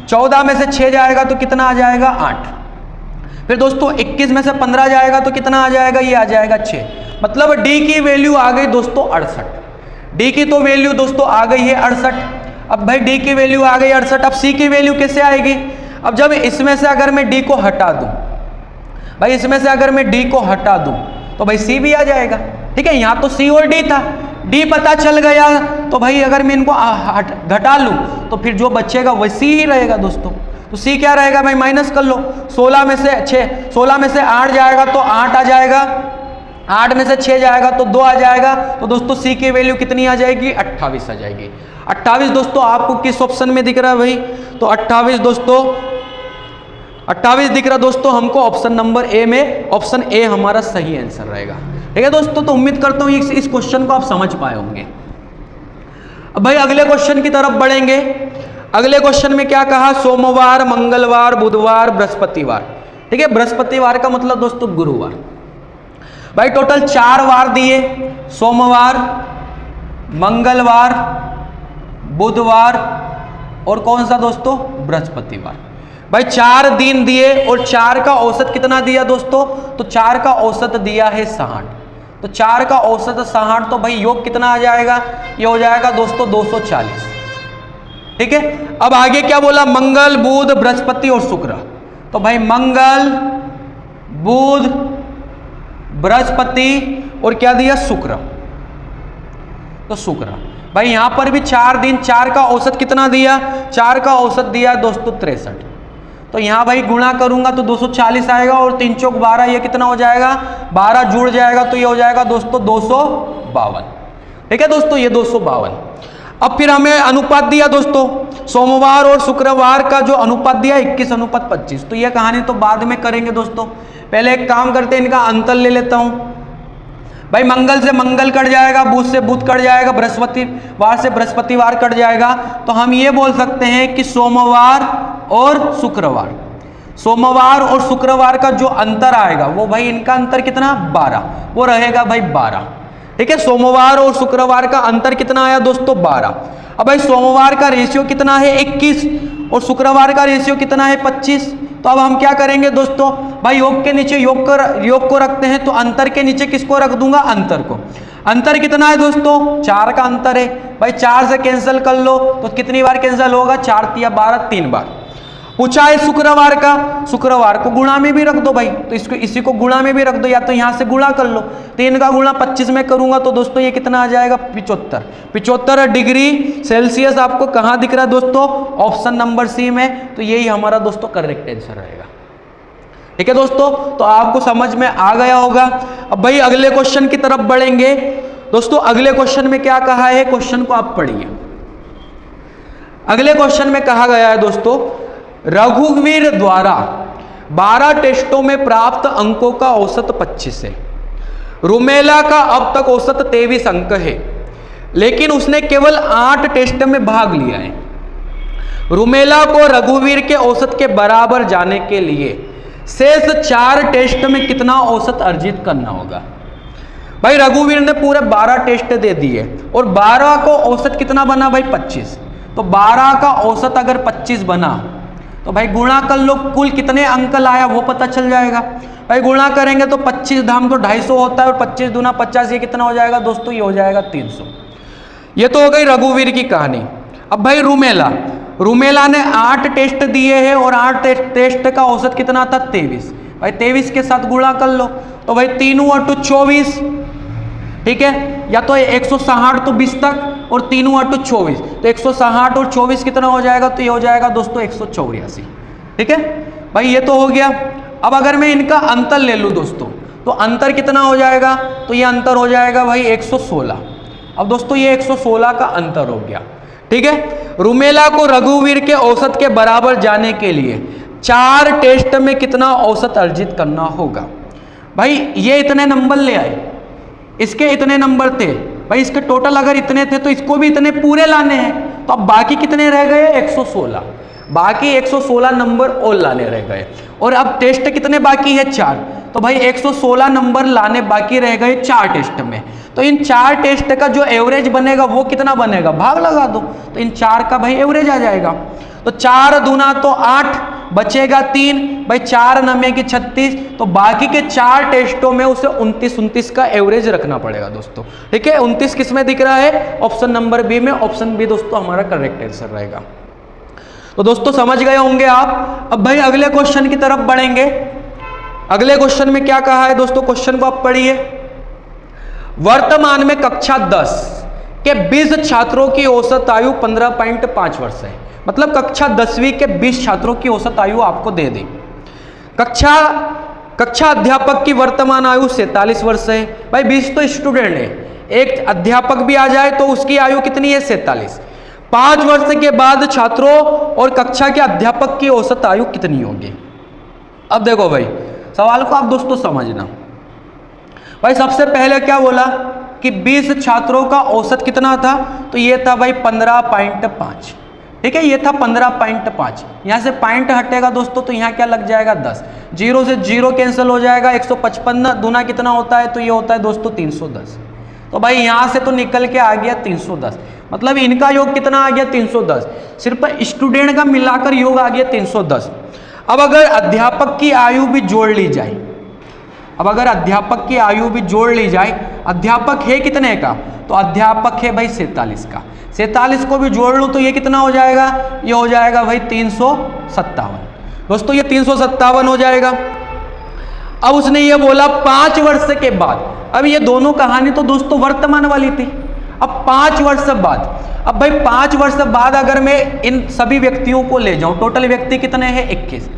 14 में से 6 जाएगा तो कितना आ जाएगा? 8। फिर दोस्तों 21 में से 15 जाएगा तो कितना आ जाएगा? ये आ जाएगा 6। मतलब D की वैल्यू आ गई दोस्तों 68। D की तो वैल्यू दोस्तों आ गई है 68। अब भाई D की वैल्यू आ गई 68। अब C की वैल्यू कैसे आएगी? अब जब इसमें से अगर मैं D को हटा दूं, भाई इसमें से अगर मैं D को हटा दूं तो भाई C भी आ जाएगा। ठीक है, यहाँ तो C और D था, D पता चल गया तो भाई अगर मैं इनको घटा लूं तो फिर जो बचेगा वही C ही रहेगा दोस्तों। तो C क्या रहेगा? भाई माइनस कर लो। 16 में से 8 जाएगा तो 8 आ जाएगा। 8 में से 6 जाएगा तो 2 आ जाएगा, तो दोस्तों सी की वैल्यू कितनी आ जाएगी? 28 आ जाएगी। 28 दोस्तों आपको किस ऑप्शन में दिख रहा है भाई? तो 28 दोस्तों 28 दिख रहा दोस्तों हमको ऑप्शन नंबर ए में, ऑप्शन ए हमारा सही आंसर रहेगा। ठीक है दोस्तों, तो उम्मीद करता हूं इस क्वेश्चन को आप समझ पाए होंगे। अब भाई अगले क्वेश्चन की तरफ बढ़ेंगे। अगले क्वेश्चन में क्या कहा? सोमवार, मंगलवार, बुधवार, बृहस्पतिवार। ठीक है, बृहस्पतिवार का मतलब दोस्तों गुरुवार। भाई टोटल 4 वार दिए, सोमवार, मंगलवार, बुधवार और कौन सा दोस्तों? बृहस्पतिवार। भाई 4 दिन दिए और 4 का औसत कितना दिया दोस्तों? तो 4 का औसत दिया है 60। तो 4 का औसत 60, तो भाई योग कितना आ जाएगा? ये हो जाएगा दोस्तों 240। ठीक है, अब आगे क्या बोला? मंगल, बुध, बृहस्पति और शुक्र। तो भाई मंगल, बुध, बृहस्पति और क्या दिया? शुक्र। तो शुक्र। भाई यहां पर भी 4 दिन, 4 का औसत कितना दिया? 4 का औसत दिया दोस्तों 63। तो यहां भाई गुणा करूंगा तो 240 आएगा और 3 चौक 12, ये कितना हो जाएगा? 12 जुड़ जाएगा तो ये हो जाएगा दोस्तों 252। ठीक है दोस्तों, ये 252। अब फिर हमें अनुपात दिया दोस्तों, सोमवार और शुक्रवार का जो अनुपात दिया 21:25। तो ये कहानी तो बाद में करेंगे दोस्तों, पहले एक काम करते हैं, इनका अंतर ले लेता हूं। भाई मंगल से मंगल कट जाएगा, बुध से बुध कट जाएगा, बृहस्पतिवार से बृहस्पतिवार कट जाएगा। तो हम ये बोल सकते हैं कि सोमवार और शुक्रवार, सोमवार और शुक्रवार का जो अंतर आएगा वो भाई इनका अंतर कितना? 12, वो रहेगा भाई 12। ठीक है, सोमवार और शुक्रवार का अंतर कितना आया दोस्तों? 12। अब भाई सोमवार का रेशियो कितना है? 21 और शुक्रवार का रेशियो कितना है? 25। तो अब हम क्या करेंगे दोस्तों? भाई योग के नीचे योग को रखते हैं, तो अंतर के नीचे किसको रख दूंगा? अंतर को। अंतर कितना है दोस्तों? 4 का अंतर है। भाई 4 से कैंसिल कर लो तो कितनी बार कैंसिल होगा? 4 × 12, 3 बार। पूछा है शुक्रवार का, शुक्रवार को गुणा में भी रख दो भाई, तो इसको इसी को गुणा में भी रख दो, या तो यहां से गुणा कर लो। 3 का गुणा 25 में करूंगा तो दोस्तों ये कितना आ जाएगा? 75। 75 डिग्री सेल्सियस आपको कहां दिख रहा है दोस्तों? ऑप्शन नंबर सी में। तो यही हमारा दोस्तों करेक्ट आंसर रहेगा। ठीक है दोस्तों, तो आपको समझ में आ गया होगा। अब भाई अगले क्वेश्चन की तरफ बढ़ेंगे दोस्तों। अगले क्वेश्चन में क्या कहा है? क्वेश्चन को आप पढ़िए। अगले क्वेश्चन में कहा गया है दोस्तों, रघुवीर द्वारा 12 टेस्टों में प्राप्त अंकों का औसत 25 है। रुमेला का अब तक औसत 23 अंक है, लेकिन उसने केवल 8 टेस्ट में भाग लिया है। रुमेला को रघुवीर के औसत के बराबर जाने के लिए शेष 4 टेस्ट में कितना औसत अर्जित करना होगा? भाई रघुवीर ने पूरे 12 टेस्ट दे दिए और 12 को औसत कितना बना भाई? 25। तो 12 का औसत अगर 25 बना तो भाई गुणा कर लो, कुल कितने अंक लाया वो पता चल जाएगा। भाई गुणा करेंगे तो 25 धाम तो 250 होता है और 25 दूना 50, ये कितना हो जाएगा दोस्तों? ये हो जाएगा 300। ये तो हो गई रघुवीर की कहानी। अब भाई रुमेला ने 8 टेस्ट दिए हैं और 8 टेस्ट का औसत कितना था? 23। भाई 23 के साथ गुणा कर लो तो भाई 3 × 8 = 24। ठीक है, या तो 160 तो 20 तक और 3 × 8 = 24। तो 160 और 24 कितना हो जाएगा? तो ये हो जाएगा दोस्तों 184। ठीक है भाई, ये तो हो गया। अब अगर मैं इनका अंतर ले लूँ दोस्तों, तो अंतर कितना हो जाएगा? तो ये अंतर हो जाएगा भाई 116। अब दोस्तों ये 116 का अंतर हो गया। ठीक है, रुमेला को रघुवीर के औसत के बराबर जाने के लिए 4 टेस्ट में कितना औसत अर्जित करना होगा? भाई ये इतने नंबर ले आए, इसके इतने नंबर थे भाई, इसके टोटल अगर इतने थे तो इसको भी इतने पूरे लाने हैं। तो अब बाकी कितने रह गए? 116। बाकी 116 नंबर और लाने रह गए। और अब टेस्ट कितने बाकी है? 4। तो भाई 116 नंबर लाने बाकी रह गए 4 टेस्ट में। तो इन 4 टेस्ट का जो एवरेज बनेगा वो कितना बनेगा? भाग लगा दो, तो इन 4 का भाई एवरेज आ जाएगा। तो 4 दूना तो 8, बचेगा 3। भाई 4 9 की 36। तो बाकी के 4 टेस्टों में उसे 29 का एवरेज रखना पड़ेगा दोस्तों। ठीक है, 29 किस में दिख रहा है? ऑप्शन नंबर बी में। ऑप्शन बी दोस्तों हमारा करेक्ट आंसर रहेगा। तो दोस्तों समझ गए होंगे आप। अब भाई अगले क्वेश्चन की तरफ बढ़ेंगे। अगले क्वेश्चन में क्या कहा है दोस्तों? क्वेश्चन को आप पढ़िए। वर्तमान में कक्षा 10 के 20 छात्रों की औसत आयु 15.5 वर्ष है। मतलब कक्षा 10वीं के 20 छात्रों की औसत आयु आपको दे दी। कक्षा अध्यापक की वर्तमान आयु 47 वर्ष है। भाई 20 तो स्टूडेंट है, एक अध्यापक भी आ जाए तो उसकी आयु कितनी है 47। 5 वर्ष के बाद छात्रों और कक्षा के अध्यापक की औसत आयु कितनी होगी। अब देखो भाई सवाल को आप दोस्तों समझना। भाई सबसे पहले क्या बोला कि 20 छात्रों का औसत कितना था, तो ये था भाई 15.5। ठीक है, ये था 15.5। यहाँ से पॉइंट हटेगा दोस्तों तो यहाँ क्या लग जाएगा 10। 0 से 0 कैंसिल हो जाएगा। 155 दूना कितना होता है, तो ये होता है दोस्तों 310। तो भाई यहाँ से तो निकल के आ गया 310, मतलब इनका योग कितना आ गया 310। सिर्फ स्टूडेंट का मिलाकर योग आ गया 310। अब अगर अध्यापक की आयु भी जोड़ ली जाए, अब अगर अध्यापक की आयु भी जोड़ ली जाए, अध्यापक है कितने का, तो अध्यापक है भाई 47 का। 47 को भी जोड़ लूँ तो ये कितना हो जाएगा, ये हो जाएगा भाई 357। दोस्तों ये 357 हो जाएगा। अब उसने ये बोला 5 वर्ष के बाद। अब ये दोनों कहानी तो दोस्तों वर्तमान वाली थी। अब 5 वर्ष बाद, अब भाई 5 वर्ष बाद अगर मैं इन सभी व्यक्तियों को ले जाऊं, टोटल व्यक्ति कितने हैं 21,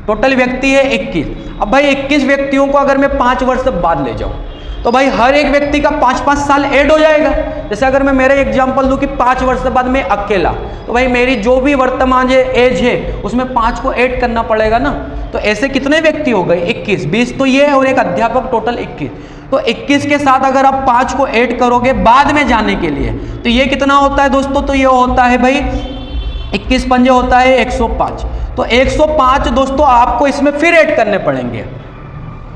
टोटल व्यक्ति है 21। अब भाई 21 व्यक्तियों को अगर मैं 5 वर्ष बाद ले जाऊं तो भाई हर एक व्यक्ति का 5-5 साल ऐड हो जाएगा। जैसे अगर मैं मेरे एग्जांपल दूं कि 5 वर्ष बाद मैं अकेला, तो भाई मेरी जो भी वर्तमान एज है उसमें 5 को ऐड करना पड़ेगा ना। तो ऐसे कितने व्यक्ति हो गए 21, 20 तो ये और एक अध्यापक, टोटल 21। तो 21 के साथ अगर आप 5 को ऐड करोगे बाद में जाने के लिए तो ये कितना होता है दोस्तों, तो ये होता है भाई 21 पंजे होता है 105। तो 105 दोस्तों आपको इसमें फिर ऐड करने पड़ेंगे।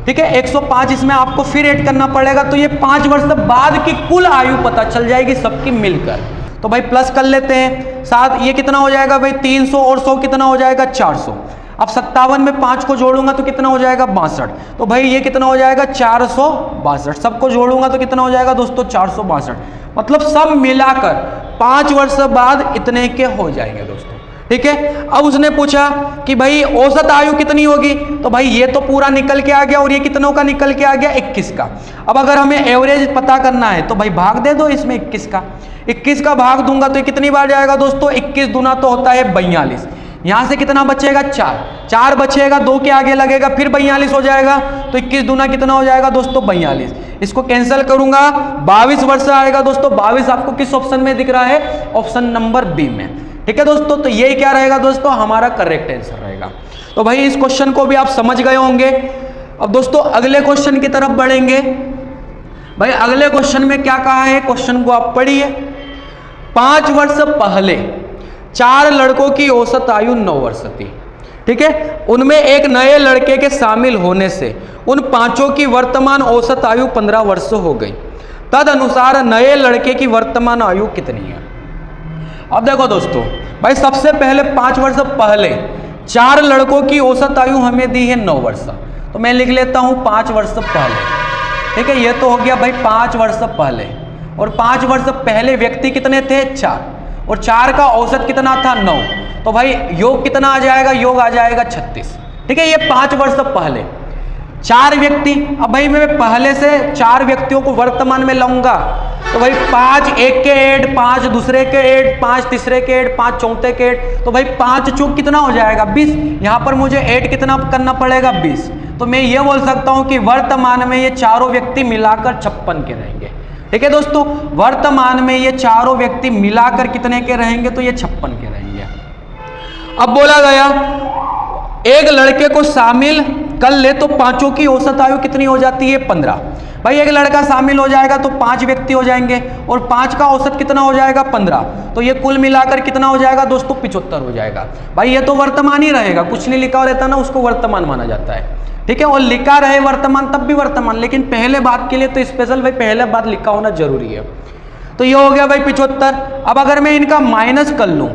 ठीक है, 105 इसमें आपको फिर ऐड करना पड़ेगा। तो ये 5 वर्ष बाद की कुल आयु पता चल जाएगी सबकी मिलकर। तो भाई प्लस कर लेते हैं, साथ ये कितना हो जाएगा भाई 300 और 100 कितना हो जाएगा 400। अब 57 में 5 को जोड़ूंगा तो कितना हो जाएगा 62। तो भाई ये कितना हो जाएगा 462। सबको जोड़ूंगा तो कितना हो जाएगा दोस्तों 462। मतलब सब मिलाकर 5 वर्ष बाद इतने के हो जाएंगे दोस्तों। ठीक है, अब उसने पूछा कि भाई औसत आयु कितनी होगी, तो भाई ये तो पूरा निकल के आ गया और ये कितनों का निकल के आ गया 21 का। अब अगर हमें एवरेज पता करना है तो भाई भाग दे दो इसमें 21 का। 21 का भाग दूंगा तो ये कितनी बार जाएगा दोस्तों, 21 दूना तो होता है 42। यहाँ से कितना बचेगा 4 बचेगा, 2 के आगे लगेगा फिर 42 हो जाएगा। तो 21 दूना कितना हो जाएगा दोस्तों 42। इसको कैंसिल करूंगा 22 वर्ष आएगा दोस्तों। 22 आपको किस ऑप्शन में दिख रहा है, ऑप्शन नंबर बी में। ठीक है दोस्तों, तो ये क्या रहेगा दोस्तों, हमारा करेक्ट आंसर रहेगा। तो भाई इस क्वेश्चन को भी आप समझ गए होंगे। अब दोस्तों अगले क्वेश्चन की तरफ बढ़ेंगे। भाई अगले क्वेश्चन में क्या कहा है, क्वेश्चन को आप पढ़िए। 5 वर्ष पहले 4 लड़कों की औसत आयु 9 वर्ष थी। ठीक है, उनमें एक नए लड़के के शामिल होने से उन 5 की वर्तमान औसत आयु 15 वर्ष हो गई। तद अनुसार नए लड़के की वर्तमान आयु कितनी है। अब देखो दोस्तों, भाई सबसे पहले 5 वर्ष पहले 4 लड़कों की औसत आयु हमें दी है 9 वर्ष। तो मैं लिख लेता हूं 5 वर्ष पहले। ठीक है, ये तो हो गया भाई 5 वर्ष पहले। और 5 वर्ष पहले व्यक्ति कितने थे 4, और 4 का औसत कितना था 9। तो भाई योग कितना आ जाएगा, योग आ जाएगा 36। ठीक है, ये 5 वर्ष पहले 4 व्यक्ति। अब भाई मैं पहले से 4 व्यक्तियों को वर्तमान में लाऊंगा तो भाई 5 एक के ऐड, 5 दूसरे के ऐड, 5 तीसरे के ऐड, 5 चौथे के ऐड। तो भाई 5 चौक कितना हो जाएगा 20। यहाँ पर मुझे ऐड कितना करना पड़ेगा 20। तो मैं ये बोल सकता हूँ कि वर्तमान में ये चारों व्यक्ति मिलाकर 56 के रहेंगे। ठीक है दोस्तों, वर्तमान में ये चारों व्यक्ति मिलाकर कितने के रहेंगे, तो ये 56 के रहेंगे। अब बोला गया एक लड़के को शामिल कर ले तो 5 की औसत आयु कितनी हो जाती है 15। भाई एक लड़का शामिल हो जाएगा तो 5 व्यक्ति हो जाएंगे और 5 का औसत कितना हो जाएगा 15। तो ये कुल मिलाकर कितना हो जाएगा दोस्तों 75 हो जाएगा। भाई ये तो वर्तमान ही रहेगा, कुछ नहीं लिखा रहता ना उसको वर्तमान माना जाता है। ठीक है, और लिखा रहे वर्तमान तब भी वर्तमान, लेकिन पहले बात के लिए तो स्पेशल भाई पहले बात लिखा होना जरूरी है। तो ये हो गया भाई 75। अब अगर मैं इनका माइनस कर लूं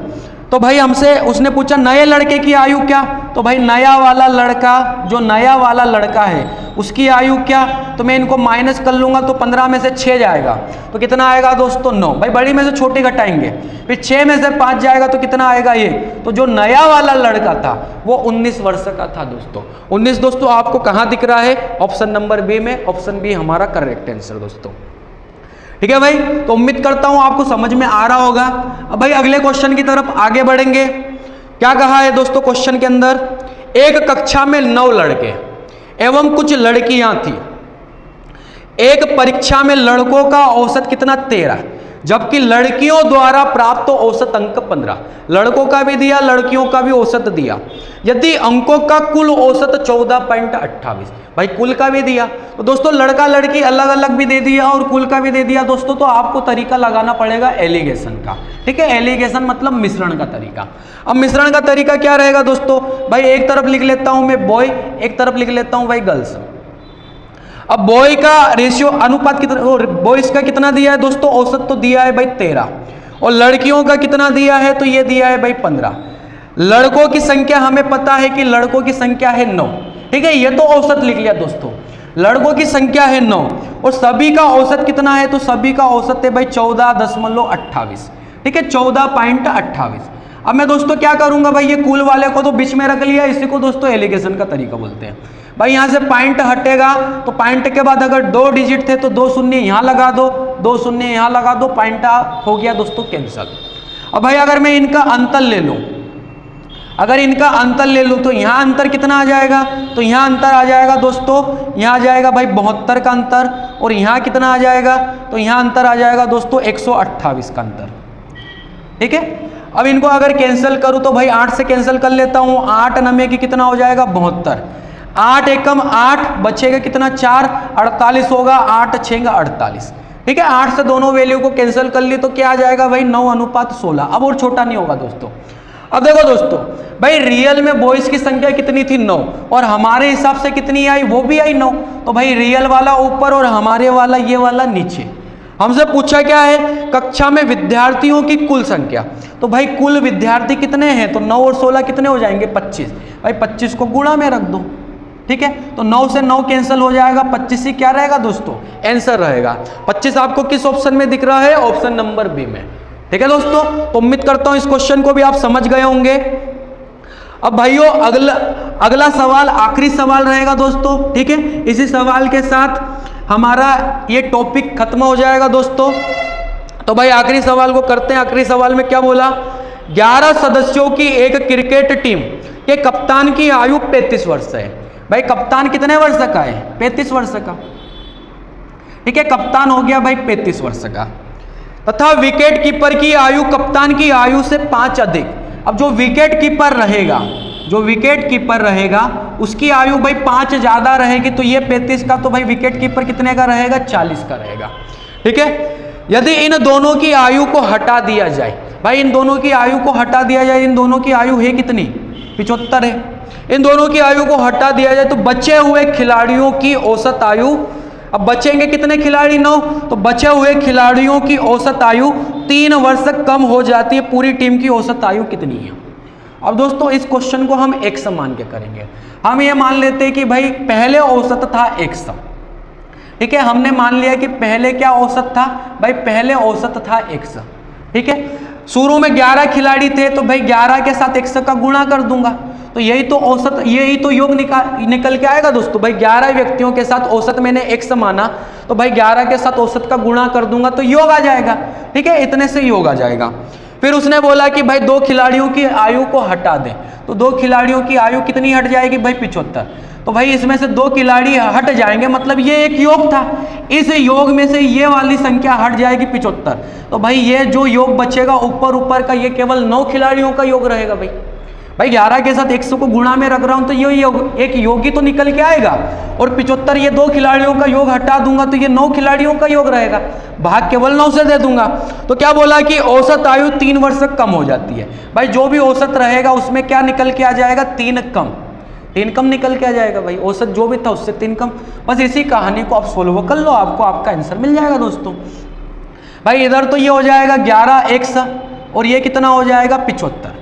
तो भाई हमसे उसने पूछा नए लड़के की आयु क्या। तो भाई नया वाला लड़का, जो नया वाला लड़का है उसकी आयु क्या। तो मैं इनको माइनस कर लूंगा तो 15 में से 6 जाएगा तो कितना आएगा दोस्तों 9। भाई बड़ी में से छोटी घटाएंगे, फिर 6 में से 5 जाएगा तो कितना आएगा ये। तो जो नया वाला लड़का था वो 19 वर्ष का था दोस्तों। 19 दोस्तों आपको कहाँ दिख रहा है, ऑप्शन नंबर बी में। ऑप्शन बी हमारा करेक्ट आंसर दोस्तों। ठीक है भाई, तो उम्मीद करता हूं आपको समझ में आ रहा होगा। अब भाई अगले क्वेश्चन की तरफ आगे बढ़ेंगे। क्या कहा है दोस्तों क्वेश्चन के अंदर, एक कक्षा में 9 लड़के, एवं कुछ लड़कियां थी। एक परीक्षा में लड़कों का औसत कितना 13, जबकि लड़कियों द्वारा प्राप्त औसत अंक 15। लड़कों का भी दिया, लड़कियों का भी औसत दिया। यदि अंकों का कुल औसत 14.28, भाई कुल का भी दिया, तो दोस्तों लड़का लड़की अलग अलग भी दे दिया और कुल का भी दे दिया दोस्तों, तो आपको तरीका लगाना पड़ेगा एलिगेशन का। ठीक है, एलिगेशन मतलब मिश्रण का तरीका। अब मिश्रण का तरीका क्या रहेगा दोस्तों, भाई एक तरफ लिख लेता हूं मैं बॉय, एक तरफ लिख लेता हूं भाई गर्ल्स। अब बॉय का रेशियो अनुपात कितना, बॉयज का कितना दिया है दोस्तों, औसत तो दिया है भाई 13, और लड़कियों का कितना दिया है, तो ये दिया है भाई 15। लड़कों की संख्या हमें पता है कि लड़कों की संख्या है 9। ठीक है, ये तो औसत लिख लिया दोस्तों, लड़कों की संख्या है 9 और सभी का औसत कितना है, तो सभी का औसत है भाई 14.28। ठीक है, 14.28। अब मैं दोस्तों क्या करूंगा भाई, ये कुल वाले को तो बीच में रख लिया, इसी को दोस्तों एलिगेशन का तरीका बोलते हैं। भाई यहां से पॉइंट हटेगा तो पॉइंट के बाद अगर 2 डिजिट थे तो 2 शून्य यहां लगा दो, 2 शून्य यहां लगा दो, पॉइंट हो गया दोस्तों कैंसल। अब भाई अगर मैं इनका अंतर ले लूं, अगर इनका अंतर ले लूं तो यहां अंतर कितना आ जाएगा, तो यहां अंतर आ जाएगा दोस्तों, यहां आ जाएगा भाई 72 का अंतर, और यहां कितना आ जाएगा, तो यहां अंतर आ जाएगा दोस्तों 128 का अंतर। ठीक है, अब इनको अगर कैंसिल करूं तो भाई 8 से कैंसिल कर लेता हूं, 8 नमे की कितना हो जाएगा 72, 8 एकम 8 बचेगा कितना 4, 48 होगा, 8 6 48। ठीक है, 8 से दोनों वैल्यू को कैंसिल कर ली तो क्या आ जाएगा भाई 9:16। अब और छोटा नहीं होगा दोस्तों। अब देखो दोस्तों, भाई रियल में बॉयज की संख्या कितनी थी 9, और हमारे हिसाब से कितनी आई, वो भी आई 9, तो भाई रियल वाला ऊपर और हमारे वाला ये वाला नीचे। हमसे पूछा क्या है, कक्षा में विद्यार्थियों की कुल संख्या, तो भाई कुल विद्यार्थी कितने हैं, तो 9 और 16 कितने हो जाएंगे 25। भाई 25 को गुणा में रख दो। ठीक है, तो 9 से 9 कैंसिल हो जाएगा, 25 ही क्या रहेगा दोस्तों, आंसर रहेगा। 25 आपको किस ऑप्शन में दिख रहा है, ऑप्शन नंबर बी में। ठीक है दोस्तों, तो उम्मीद करता हूं इस क्वेश्चन को भी आप समझ गए होंगे। अब भाइयों अगला सवाल आखिरी सवाल रहेगा दोस्तों। ठीक है, इसी सवाल के साथ हमारा ये टॉपिक खत्म हो जाएगा दोस्तों। तो भाई आखिरी सवाल को करते हैं। आखिरी सवाल में क्या बोला, 11 सदस्यों की एक क्रिकेट टीम के कप्तान की आयु 35 वर्ष है। भाई कप्तान कितने वर्ष का है, 35 वर्ष का। ठीक है, कप्तान हो गया भाई 35 वर्ष का, तथा विकेट कीपर की आयु कप्तान की आयु से 5 अधिक। अब जो विकेट कीपर रहेगा, जो विकेट कीपर रहेगा उसकी आयु भाई 5 ज्यादा रहेगी, तो ये 35 का, तो भाई विकेट कीपर कितने का रहेगा 40 का रहेगा। ठीक है, यदि इन दोनों की आयु को हटा दिया जाए, भाई इन दोनों की आयु को हटा दिया जाए, इन दोनों की आयु है कितनी 75 है, इन दोनों की आयु को हटा दिया जाए तो बचे हुए खिलाड़ियों की औसत आयु, अब बचेंगे कितने खिलाड़ी 9, तो बचे हुए खिलाड़ियों की औसत आयु 3 वर्ष कम हो जाती है। पूरी टीम की औसत आयु कितनी है। अब दोस्तों इस क्वेश्चन को हम x मान के करेंगे। हम ये मान लेते हैं कि भाई पहले औसत था x। ठीक है, हमने मान लिया कि पहले क्या औसत था, भाई पहले औसत था x। ठीक है, शुरू में 11 खिलाड़ी थे, तो भाई 11 के साथ x का गुणा कर दूंगा, तो यही तो औसत, यही तो योग निकल के आएगा दोस्तों। भाई 11 व्यक्तियों के साथ औसत मैंने x माना, तो भाई 11 के साथ औसत का गुणा कर दूंगा तो योग आ जाएगा। ठीक है, इतने से योग आ जाएगा। फिर उसने बोला कि भाई 2 खिलाड़ियों की आयु को हटा दें, तो 2 खिलाड़ियों की आयु कितनी हट जाएगी भाई 75। तो भाई इसमें से 2 खिलाड़ी हट जाएंगे, मतलब ये एक योग था, इस योग में से ये वाली संख्या हट जाएगी 75। तो भाई ये जो योग बचेगा ऊपर का, ये केवल 9 खिलाड़ियों का योग रहेगा। भाई 11 के साथ 100 को गुणा में रख रहा हूं तो ये योग एक योगी तो निकल के आएगा, और 75 ये 2 खिलाड़ियों का योग हटा दूंगा तो ये 9 खिलाड़ियों का योग रहेगा, भाग केवल 9 से दे दूंगा। तो क्या बोला कि औसत आयु 3 वर्ष कम हो जाती है। भाई जो भी औसत रहेगा उसमें क्या निकल के आ जाएगा, 3 कम निकल के आ जाएगा। भाई औसत जो भी था उससे 3 कम। बस इसी कहानी को आप सोल्व कर लो, आपको आपका आंसर मिल जाएगा दोस्तों। भाई इधर तो ये हो जाएगा 11x और ये कितना हो जाएगा 75।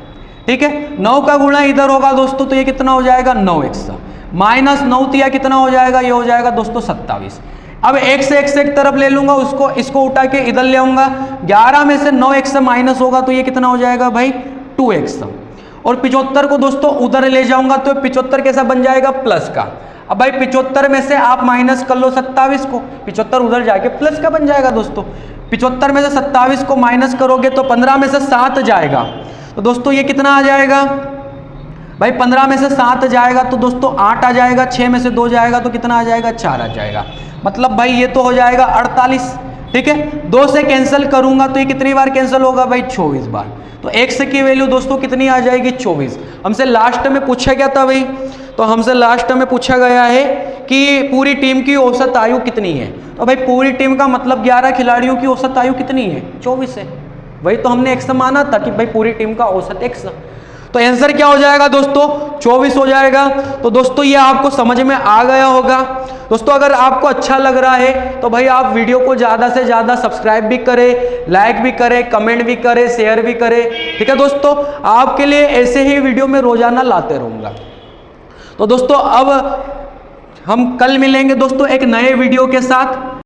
ठीक है, 9 का गुणा इधर होगा दोस्तों, तो ये कितना हो जाएगा 9x माइनस 9 तिया कितना हो जाएगा, ये हो जाएगा दोस्तों 27। अब x एक तरफ ले लूंगा, उसको इसको उठा के इधर ले आऊंगा, 11 में से 9x माइनस होगा तो ये कितना हो जाएगा भाई 2x, और 75 को दोस्तों उधर ले जाऊंगा तो 75 कैसा बन जाएगा प्लस का। अब भाई 75 में से आप माइनस कर लो 27 को, 75 उधर जाके प्लस का बन जाएगा दोस्तों। 75 में से 27 को माइनस करोगे तो 15 में से 7 जाएगा, तो दोस्तों ये कितना आ जाएगा भाई 15 में से 7 जाएगा तो दोस्तों 8 आ जाएगा, 6 में से 2 जाएगा तो कितना आ जाएगा, 4 आ जाएगा। मतलब भाई ये तो हो जाएगा 48, ठीक है। 2 से कैंसिल करूंगा तो ये कितनी बार कैंसिल होगा भाई, 24 बार। तो x की वैल्यू दोस्तों कितनी आ जाएगी, 24। हमसे लास्ट में पूछा गया था भाई, तो हमसे लास्ट में पूछा गया है कि पूरी टीम की औसत आयु कितनी है। तो भाई पूरी टीम का मतलब 11 खिलाड़ियों की औसत आयु कितनी है, 24 है। वही तो हमने x माना था कि भाई पूरी टीम का औसत x। तो आंसर क्या हो जाएगा दोस्तों, 24 हो जाएगा। तो दोस्तों ये आपको समझ में आ गया होगा। दोस्तों अगर आपको अच्छा लग रहा है तो भाई आप वीडियो को ज़्यादा से ज़्यादा सब्सक्राइब भी करें, लाइक भी करें, कमेंट भी करें, शेयर भी करें, ठीक है दोस्तों। आपके लिए ऐसे ही वीडियो में रोजाना लाते रहूँगा। तो दोस्तों अब हम कल मिलेंगे दोस्तों एक नए वीडियो के साथ।